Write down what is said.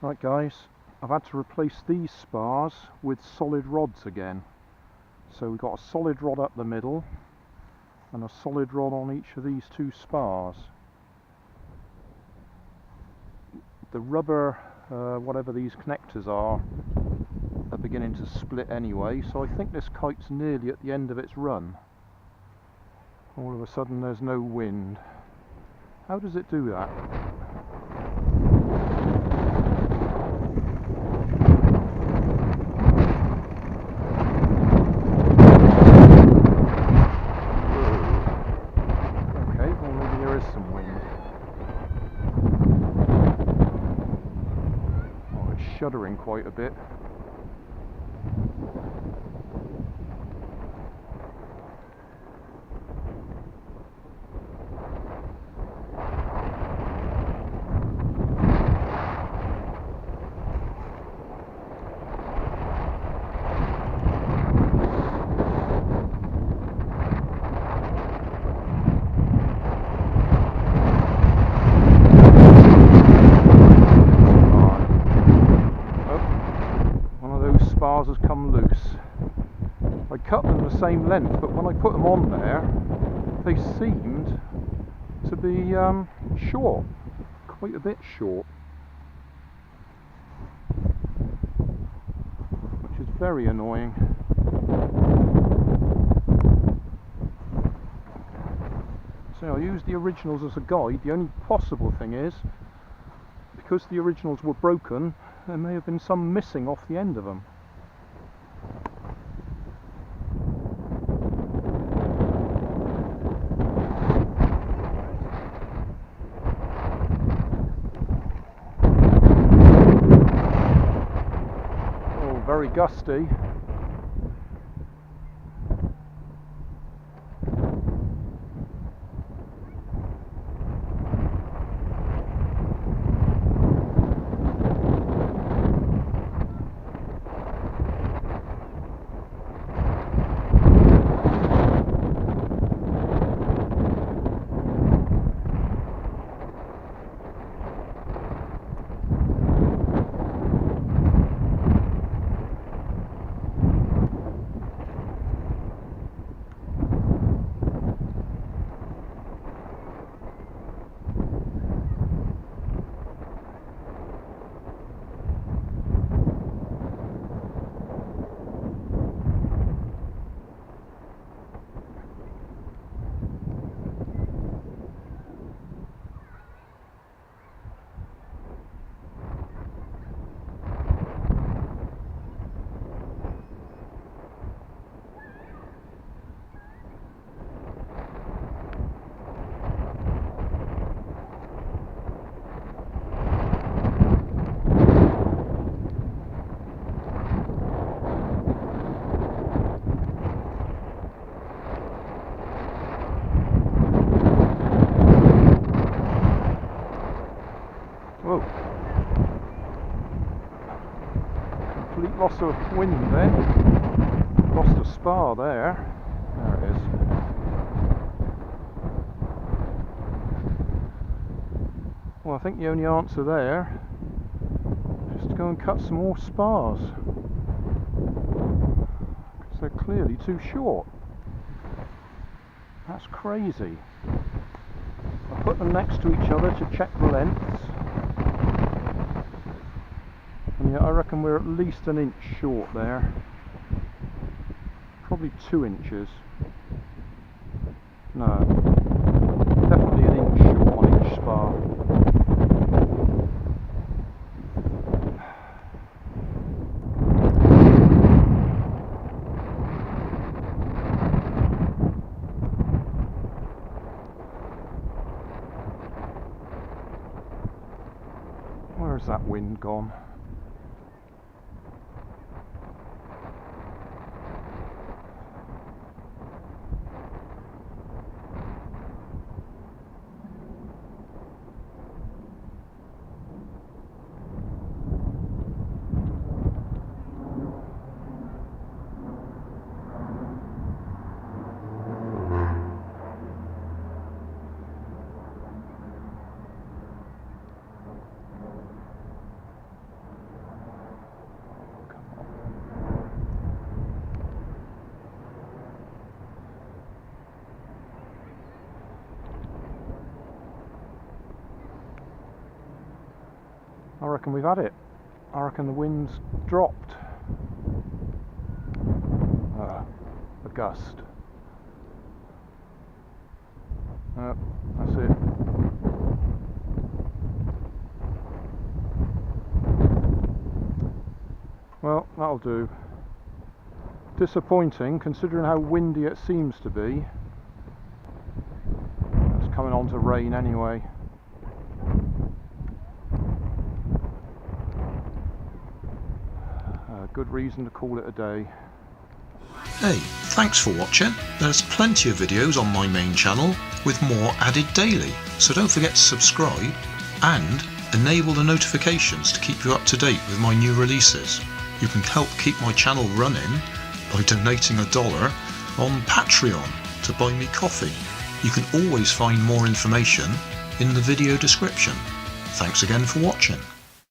Right guys, I've had to replace these spars with solid rods again. So we've got a solid rod up the middle and a solid rod on each of these two spars. The rubber, whatever these connectors are beginning to split anyway, so I think this kite's nearly at the end of its run. All of a sudden there's no wind. How does it do that? Shuddering quite a bit. Spars has come loose. I cut them the same length, but when I put them on there, they seemed to be short, quite a bit short, which is very annoying. So I used the originals as a guide. The only possible thing is, because the originals were broken, there may have been some missing off the end of them. Very gusty. Whoa. Complete loss of wind then. Lost a spar there. There it is. Well, I think the only answer there is to go and cut some more spars, because they're clearly too short. That's crazy. I put them next to each other to check the lengths. And yeah, I reckon we're at least an inch short there. Probably 2 inches. No, definitely an inch short on each spar. Where's that wind gone? I reckon we've had it. I reckon the wind's dropped. A gust. That's it. Well, that'll do. Disappointing considering how windy it seems to be. It's coming on to rain anyway. Good reason to call it a day. Hey, thanks for watching. There's plenty of videos on my main channel with more added daily, so don't forget to subscribe and enable the notifications to keep you up to date with my new releases. You can help keep my channel running by donating $1 on Patreon to buy me coffee. You can always find more information in the video description. Thanks again for watching.